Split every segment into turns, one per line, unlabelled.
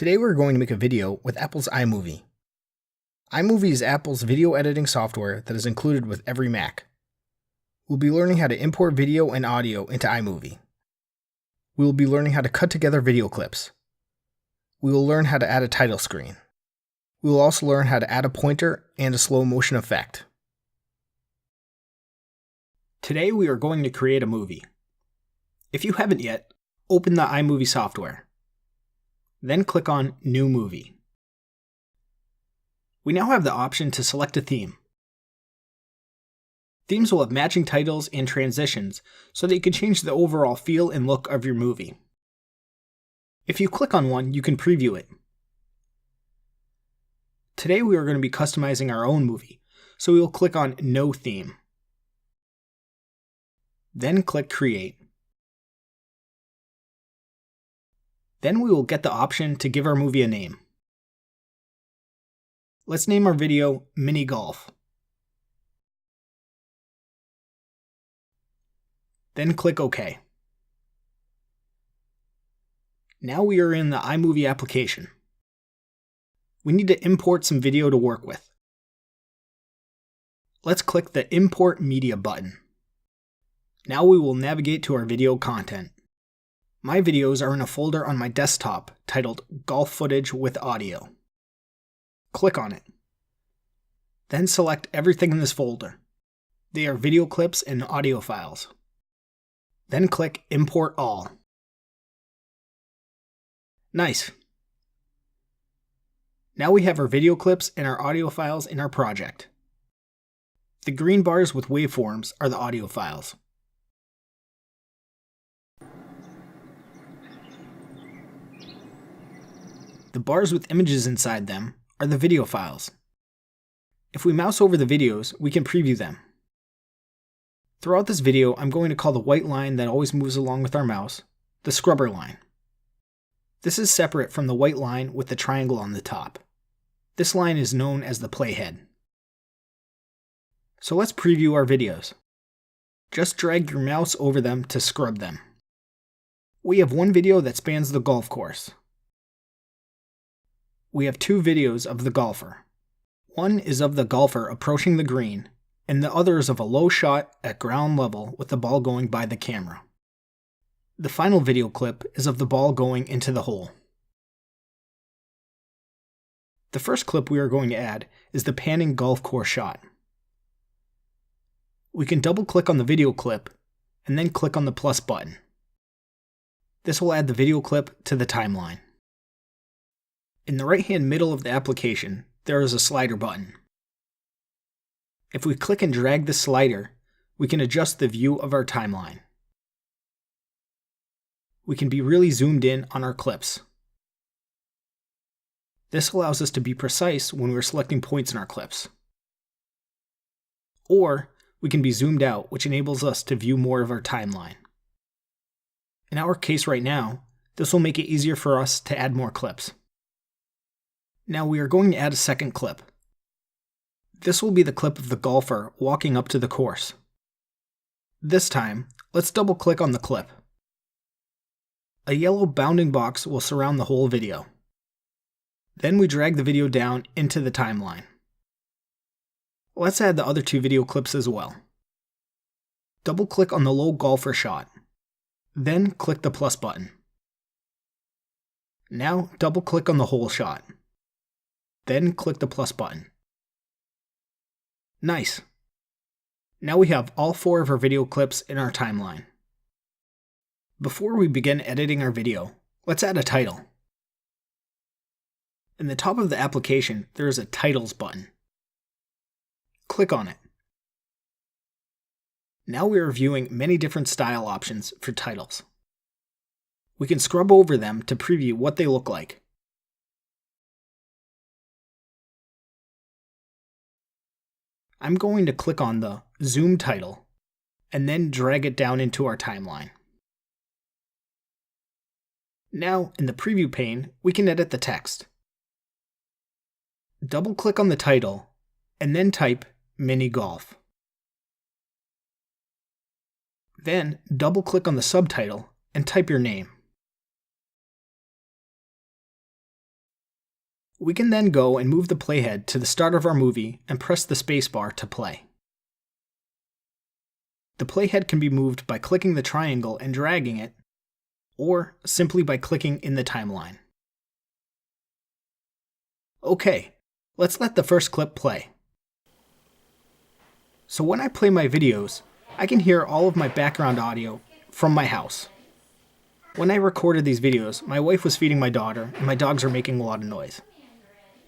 Today we're going to make a video with Apple's iMovie. iMovie is Apple's video editing software that is included with every Mac. We'll be learning how to import video and audio into iMovie. We will be learning how to cut together video clips. We will learn how to add a title screen. We will also learn how to add a pointer and a slow motion effect. Today we are going to create a movie. If you haven't yet, open the iMovie software. Then click on New Movie. We now have the option to select a theme. Themes will have matching titles and transitions so that you can change the overall feel and look of your movie. If you click on one, you can preview it. Today we are going to be customizing our own movie, so we will click on No Theme. Then click Create. Then we will get the option to give our movie a name. Let's name our video Mini Golf. Then click OK. Now we are in the iMovie application. We need to import some video to work with. Let's click the Import Media button. Now we will navigate to our video content. My videos are in a folder on my desktop titled Golf Footage with Audio. Click on it. Then select everything in this folder. They are video clips and audio files. Then click Import All. Nice. Now we have our video clips and our audio files in our project. The green bars with waveforms are the audio files. The bars with images inside them are the video files. If we mouse over the videos, we can preview them. Throughout this video, I'm going to call the white line that always moves along with our mouse the scrubber line. This is separate from the white line with the triangle on the top. This line is known as the playhead. So let's preview our videos. Just drag your mouse over them to scrub them. We have one video that spans the golf course. We have two videos of the golfer. One is of the golfer approaching the green, and the other is of a low shot at ground level with the ball going by the camera. The final video clip is of the ball going into the hole. The first clip we are going to add is the panning golf course shot. We can double-click on the video clip, and then click on the plus button. This will add the video clip to the timeline. In the right-hand middle of the application, there is a slider button. If we click and drag the slider, we can adjust the view of our timeline. We can be really zoomed in on our clips. This allows us to be precise when we're selecting points in our clips. Or we can be zoomed out, which enables us to view more of our timeline. In our case right now, this will make it easier for us to add more clips. Now we are going to add a second clip. This will be the clip of the golfer walking up to the course. This time, let's double-click on the clip. A yellow bounding box will surround the whole video. Then we drag the video down into the timeline. Let's add the other two video clips as well. Double-click on the low golfer shot. Then click the plus button. Now double-click on the hole shot. Then click the plus button. Nice! Now we have all four of our video clips in our timeline. Before we begin editing our video, let's add a title. In the top of the application, there is a Titles button. Click on it. Now we are viewing many different style options for titles. We can scrub over them to preview what they look like. I'm going to click on the Zoom title and then drag it down into our timeline. Now, in the preview pane, we can edit the text. Double-click on the title and then type Mini Golf. Then double-click on the subtitle and type your name. We can then go and move the playhead to the start of our movie and press the spacebar to play. The playhead can be moved by clicking the triangle and dragging it, or simply by clicking in the timeline. Okay, let's let the first clip play. So when I play my videos, I can hear all of my background audio from my house. When I recorded these videos, my wife was feeding my daughter, and my dogs are making a lot of noise.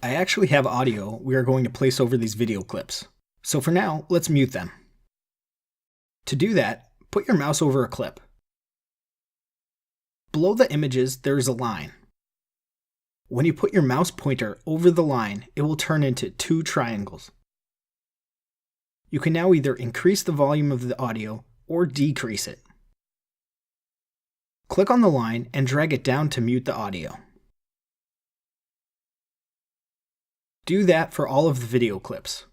I actually have audio we are going to place over these video clips. So for now, let's mute them. To do that, put your mouse over a clip. Below the images, there is a line. When you put your mouse pointer over the line, it will turn into two triangles. You can now either increase the volume of the audio or decrease it. Click on the line and drag it down to mute the audio. Do that for all of the video clips.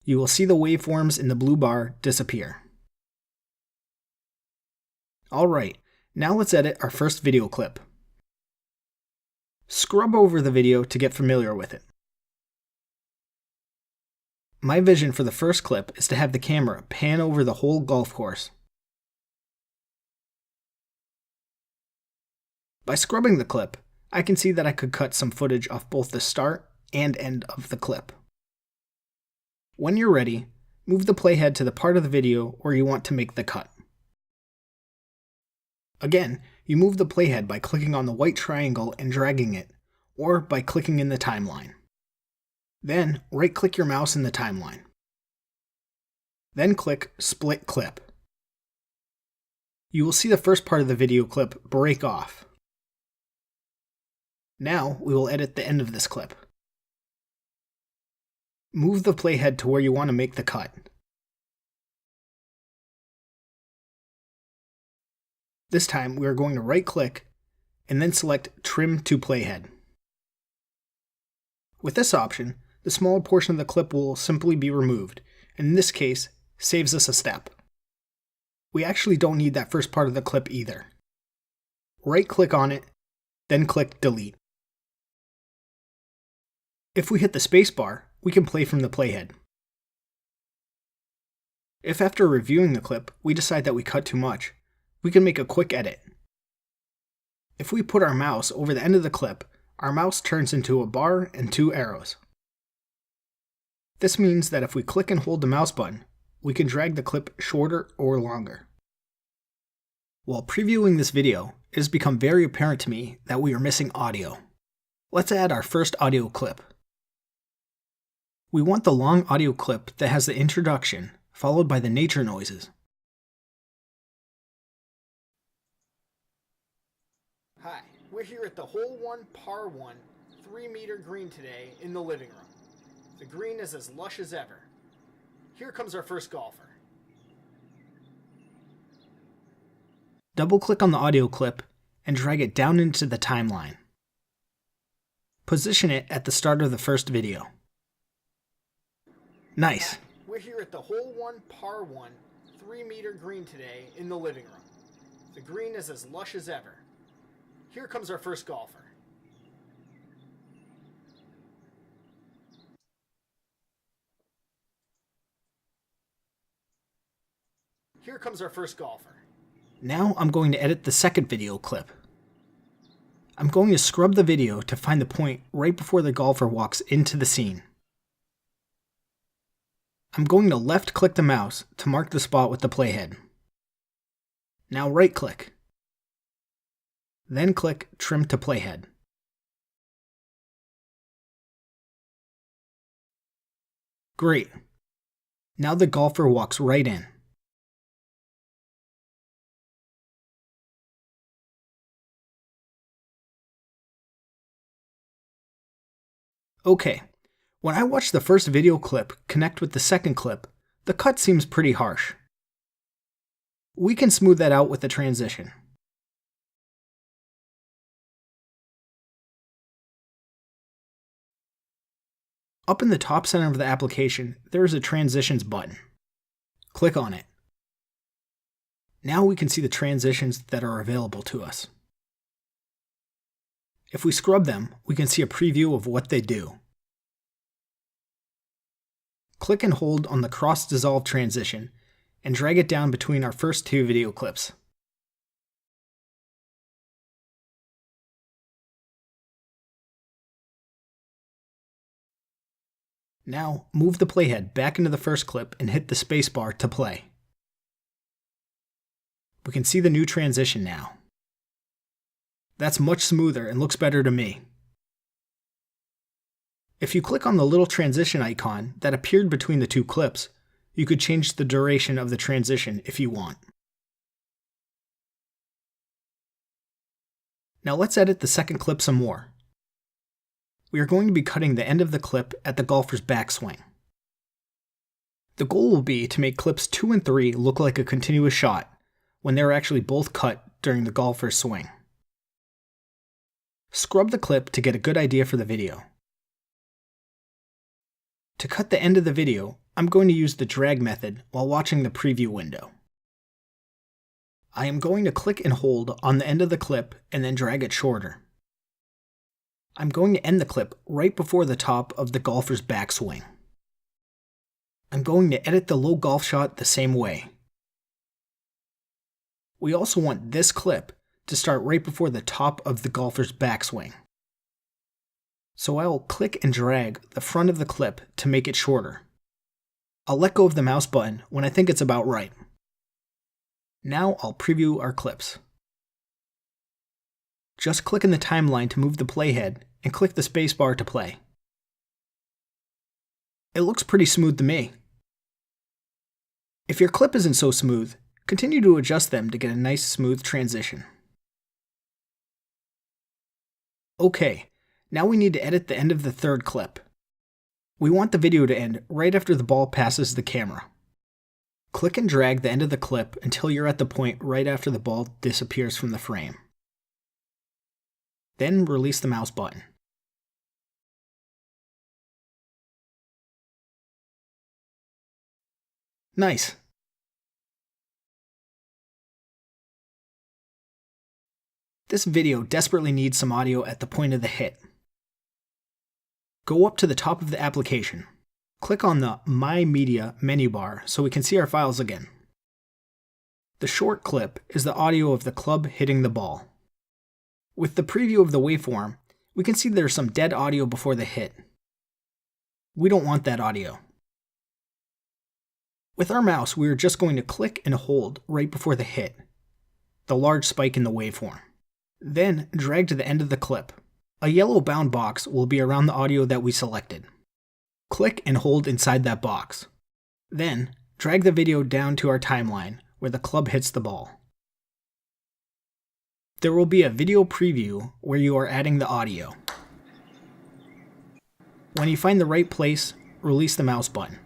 You will see the waveforms in the blue bar disappear. Alright, now let's edit our first video clip. Scrub over the video to get familiar with it. My vision for the first clip is to have the camera pan over the whole golf course. By scrubbing the clip, I can see that I could cut some footage off both the start and end of the clip. When you're ready, move the playhead to the part of the video where you want to make the cut. Again, you move the playhead by clicking on the white triangle and dragging it, or by clicking in the timeline. Then, right-click your mouse in the timeline. Then click Split Clip. You will see the first part of the video clip break off. Now, we will edit the end of this clip. Move the playhead to where you want to make the cut. This time, we are going to right-click and then select Trim to Playhead. With this option, the smaller portion of the clip will simply be removed, and in this case, saves us a step. We actually don't need that first part of the clip either. Right-click on it, then click Delete. If we hit the spacebar, we can play from the playhead. If after reviewing the clip, we decide that we cut too much, we can make a quick edit. If we put our mouse over the end of the clip, our mouse turns into a bar and two arrows. This means that if we click and hold the mouse button, we can drag the clip shorter or longer. While previewing this video, it has become very apparent to me that we are missing audio. Let's add our first audio clip. We want the long audio clip that has the introduction, followed by the nature noises. Hi, we're here at the hole 1 par 1 3-meter green today in the living room. The green is as lush as ever. Here comes our first golfer. Double-click on the audio clip and drag it down into the timeline. Position it at the start of the first video. Nice. We're here at the hole 1 par 1 3-meter green today in the living room. The green is as lush as ever. Here comes our first golfer. Here comes our first golfer. Now I'm going to edit the second video clip. I'm going to scrub the video to find the point right before the golfer walks into the scene. I'm going to left-click the mouse to mark the spot with the playhead. Now right-click. Then click Trim to Playhead. Great. Now the golfer walks right in. Okay, when I watch the first video clip connect with the second clip, the cut seems pretty harsh. We can smooth that out with a transition. Up in the top center of the application, there is a Transitions button. Click on it. Now we can see the transitions that are available to us. If we scrub them, we can see a preview of what they do. Click and hold on the cross-dissolve transition and drag it down between our first two video clips. Now, move the playhead back into the first clip and hit the spacebar to play. We can see the new transition now. That's much smoother and looks better to me. If you click on the little transition icon that appeared between the two clips, you could change the duration of the transition if you want. Now let's edit the second clip some more. We are going to be cutting the end of the clip at the golfer's backswing. The goal will be to make clips 2 and 3 look like a continuous shot when they are actually both cut during the golfer's swing. Scrub the clip to get a good idea for the video. To cut the end of the video, I'm going to use the drag method while watching the preview window. I am going to click and hold on the end of the clip and then drag it shorter. I'm going to end the clip right before the top of the golfer's backswing. I'm going to edit the low golf shot the same way. We also want this clip to start right before the top of the golfer's backswing. So I'll click and drag the front of the clip to make it shorter. I'll let go of the mouse button when I think it's about right. Now I'll preview our clips. Just click in the timeline to move the playhead and click the spacebar to play. It looks pretty smooth to me. If your clip isn't so smooth, continue to adjust them to get a nice smooth transition. Okay, now we need to edit the end of the third clip. We want the video to end right after the ball passes the camera. Click and drag the end of the clip until you're at the point right after the ball disappears from the frame. Then release the mouse button. Nice. This video desperately needs some audio at the point of the hit. Go up to the top of the application. Click on the My Media menu bar so we can see our files again. The short clip is the audio of the club hitting the ball. With the preview of the waveform, we can see there's some dead audio before the hit. We don't want that audio. With our mouse, we are just going to click and hold right before the hit, the large spike in the waveform. Then drag to the end of the clip. A yellow bound box will be around the audio that we selected. Click and hold inside that box. Then drag the video down to our timeline where the club hits the ball. There will be a video preview where you are adding the audio. When you find the right place, release the mouse button.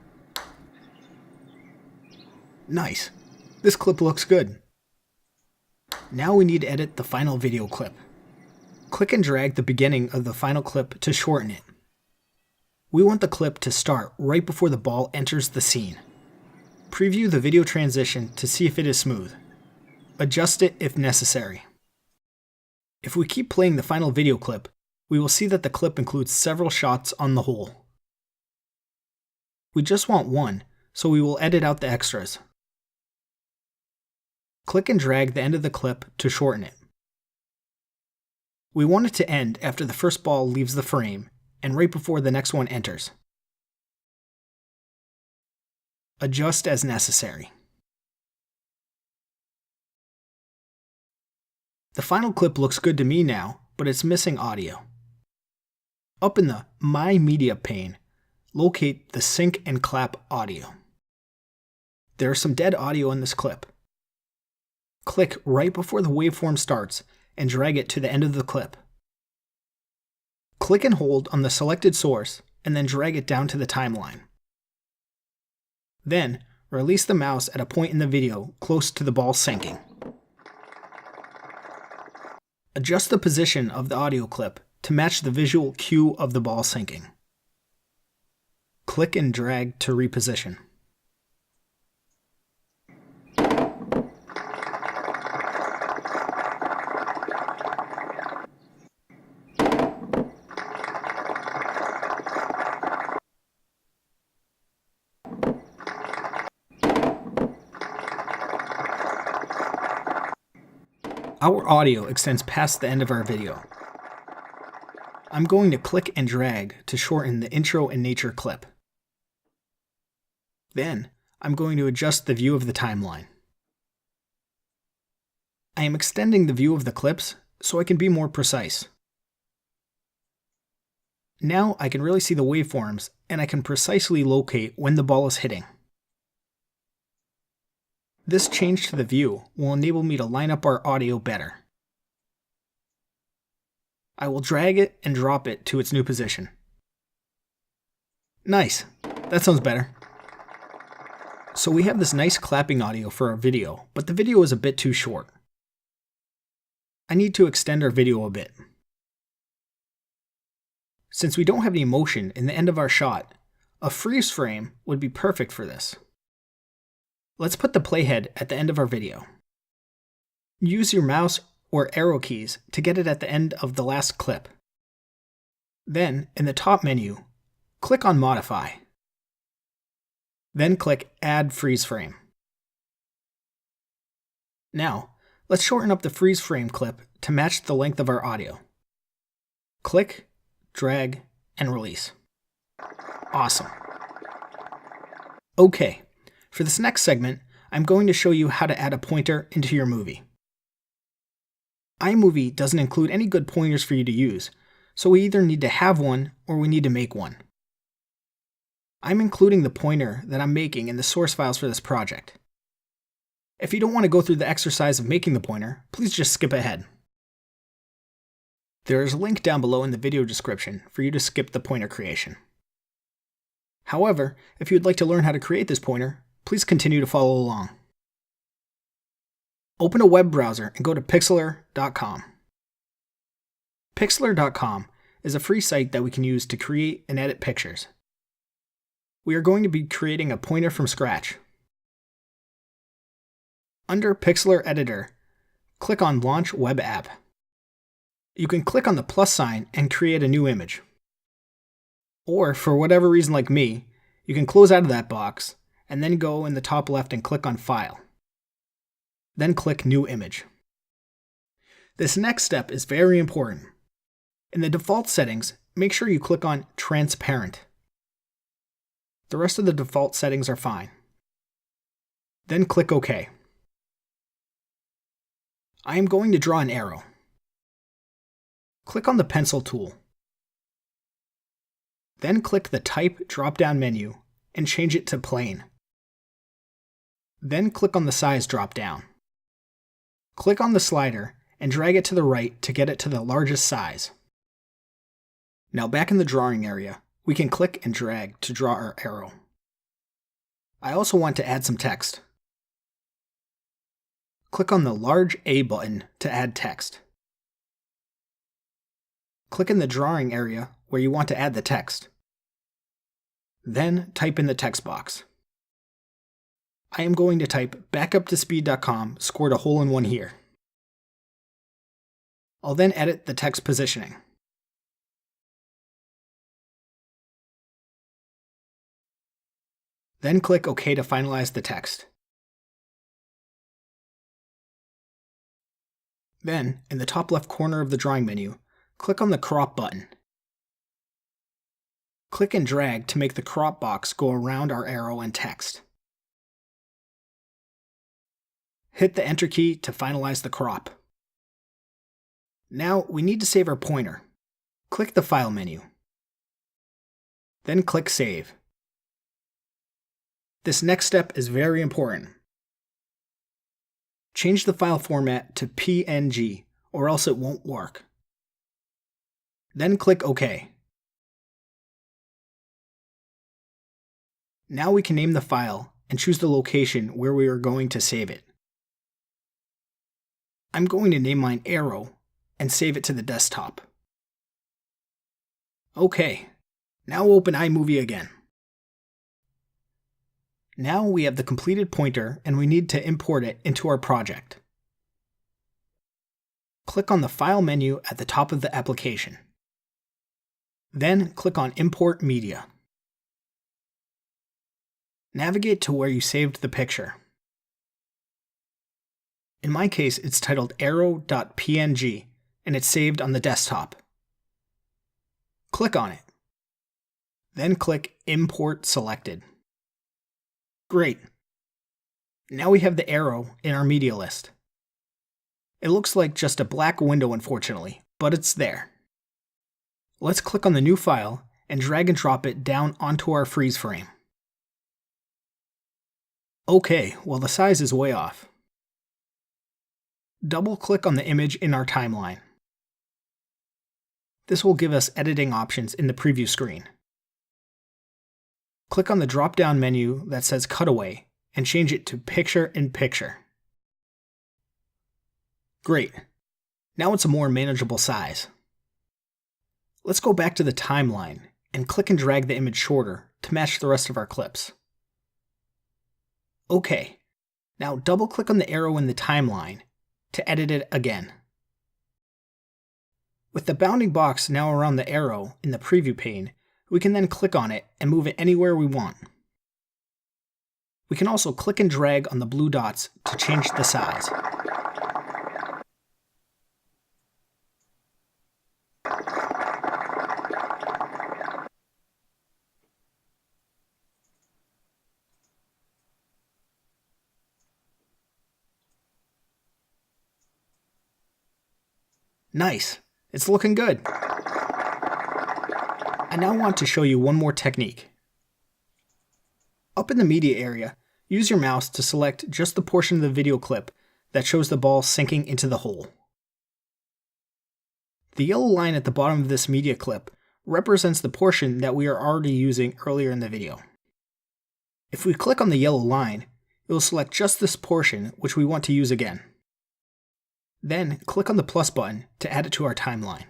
Nice. This clip looks good. Now we need to edit the final video clip. Click and drag the beginning of the final clip to shorten it. We want the clip to start right before the ball enters the scene. Preview the video transition to see if it is smooth. Adjust it if necessary. If we keep playing the final video clip, we will see that the clip includes several shots on the whole. We just want one, so we will edit out the extras. Click and drag the end of the clip to shorten it. We want it to end after the first ball leaves the frame and right before the next one enters. Adjust as necessary. The final clip looks good to me now, but it's missing audio. Up in the My Media pane, locate the sync and clap audio. There is some dead audio in this clip. Click right before the waveform starts and drag it to the end of the clip. Click and hold on the selected source and then drag it down to the timeline. Then, release the mouse at a point in the video close to the ball sinking. Adjust the position of the audio clip to match the visual cue of the ball sinking. Click and drag to reposition. Our audio extends past the end of our video. I'm going to click and drag to shorten the intro and nature clip. Then, I'm going to adjust the view of the timeline. I am extending the view of the clips so I can be more precise. Now I can really see the waveforms and I can precisely locate when the ball is hitting. This change to the view will enable me to line up our audio better. I will drag it and drop it to its new position. Nice, that sounds better. So we have this nice clapping audio for our video, but the video is a bit too short. I need to extend our video a bit. Since we don't have any motion in the end of our shot, a freeze frame would be perfect for this. Let's put the playhead at the end of our video. Use your mouse or arrow keys to get it at the end of the last clip. Then, in the top menu, click on Modify. Then click Add Freeze Frame. Now, let's shorten up the freeze frame clip to match the length of our audio. Click, drag, and release. Awesome. Okay, for this next segment, I'm going to show you how to add a pointer into your movie. iMovie doesn't include any good pointers for you to use, so we either need to have one or we need to make one. I'm including the pointer that I'm making in the source files for this project. If you don't want to go through the exercise of making the pointer, please just skip ahead. There is a link down below in the video description for you to skip the pointer creation. However, if you would like to learn how to create this pointer, please continue to follow along. Open a web browser and go to pixlr.com. Pixlr.com is a free site that we can use to create and edit pictures. We are going to be creating a pointer from scratch. Under Pixlr Editor, click on Launch Web App. You can click on the plus sign and create a new image. Or, for whatever reason like me, you can close out of that box and then go in the top left and click on File. Then click New Image. This next step is very important. In the default settings, make sure you click on Transparent. The rest of the default settings are fine. Then click OK. I am going to draw an arrow. Click on the pencil tool. Then click the Type drop-down menu and change it to plain. Then click on the Size drop-down. Click on the slider and drag it to the right to get it to the largest size. Now back in the drawing area, we can click and drag to draw our arrow. I also want to add some text. Click on the large A button to add text. Click in the drawing area where you want to add the text. Then type in the text box. I am going to type backuptospeed.com scored a hole in one here. I'll then edit the text positioning. Then click OK to finalize the text. Then, in the top left corner of the drawing menu, click on the Crop button. Click and drag to make the crop box go around our arrow and text. Hit the Enter key to finalize the crop. Now we need to save our pointer. Click the File menu. Then click Save. This next step is very important. Change the file format to PNG or else it won't work. Then click OK. Now we can name the file and choose the location where we are going to save it. I'm going to name mine Arrow and save it to the desktop. OK, now open iMovie again. Now we have the completed pointer and we need to import it into our project. Click on the File menu at the top of the application. Then click on Import Media. Navigate to where you saved the picture. In my case, it's titled arrow.png, and it's saved on the desktop. Click on it. Then click Import Selected. Great. Now we have the arrow in our media list. It looks like just a black window, unfortunately, but it's there. Let's click on the new file and drag and drop it down onto our freeze frame. Okay, well the size is way off. Double-click on the image in our timeline. This will give us editing options in the preview screen. Click on the drop-down menu that says Cutaway and change it to Picture-in-Picture. Great. Now it's a more manageable size. Let's go back to the timeline and click and drag the image shorter to match the rest of our clips. Okay, now double-click on the arrow in the timeline to edit it again. With the bounding box now around the arrow in the preview pane, we can then click on it and move it anywhere we want. We can also click and drag on the blue dots to change the size. Nice! It's looking good! I now want to show you one more technique. Up in the media area, use your mouse to select just the portion of the video clip that shows the ball sinking into the hole. The yellow line at the bottom of this media clip represents the portion that we are already using earlier in the video. If we click on the yellow line, it will select just this portion which we want to use again. Then click on the plus button to add it to our timeline.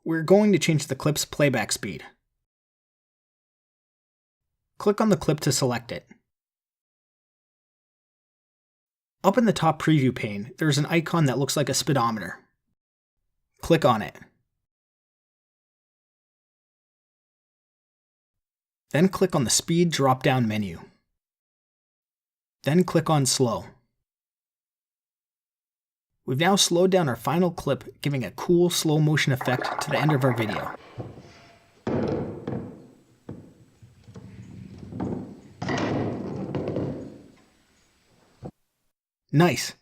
We're going to change the clip's playback speed. Click on the clip to select it. Up in the top preview pane, there's an icon that looks like a speedometer. Click on it. Then click on the speed drop-down menu. Then click on slow. We've now slowed down our final clip, giving a cool slow motion effect to the end of our video. Nice!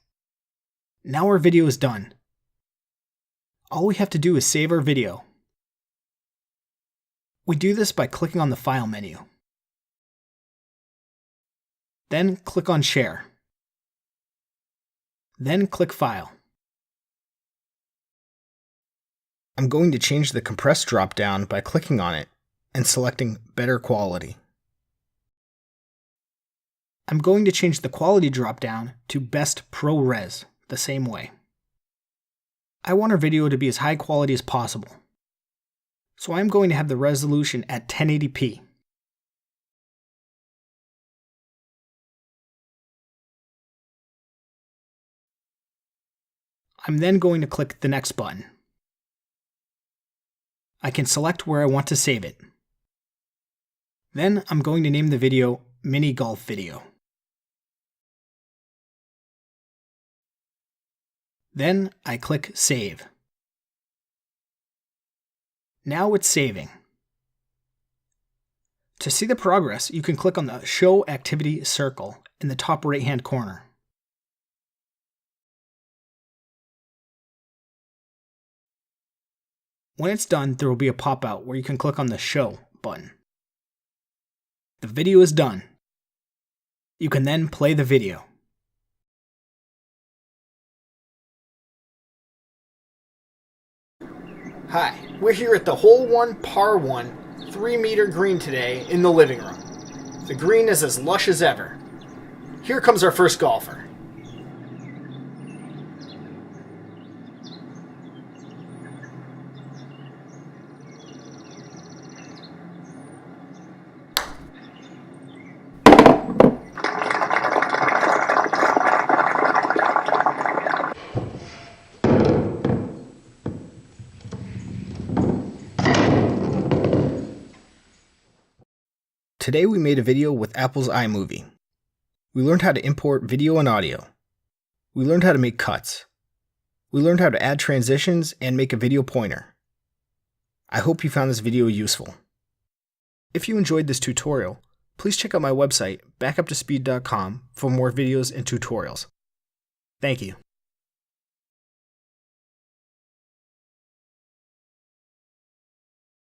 Now our video is done. All we have to do is save our video. We do this by clicking on the File menu. Then click on Share. Then click File. I'm going to change the compress drop-down by clicking on it and selecting Better Quality. I'm going to change the quality drop-down to Best ProRes the same way. I want our video to be as high quality as possible, so I'm going to have the resolution at 1080p. I'm then going to click the Next button. I can select where I want to save it. Then I'm going to name the video Mini Golf Video. Then I click Save. Now it's saving. To see the progress, you can click on the Show Activity circle in the top right-hand corner. When it's done, there will be a pop-out where you can click on the Show button. The video is done. You can then play the video. Hi, we're here at the Hole 1 Par 1 3-meter green today in the living room. The green is as lush as ever. Here comes our first golfer. Today we made a video with Apple's iMovie. We learned how to import video and audio. We learned how to make cuts. We learned how to add transitions and make a video pointer. I hope you found this video useful. If you enjoyed this tutorial, please check out my website, backuptospeed.com, for more videos and tutorials. Thank you.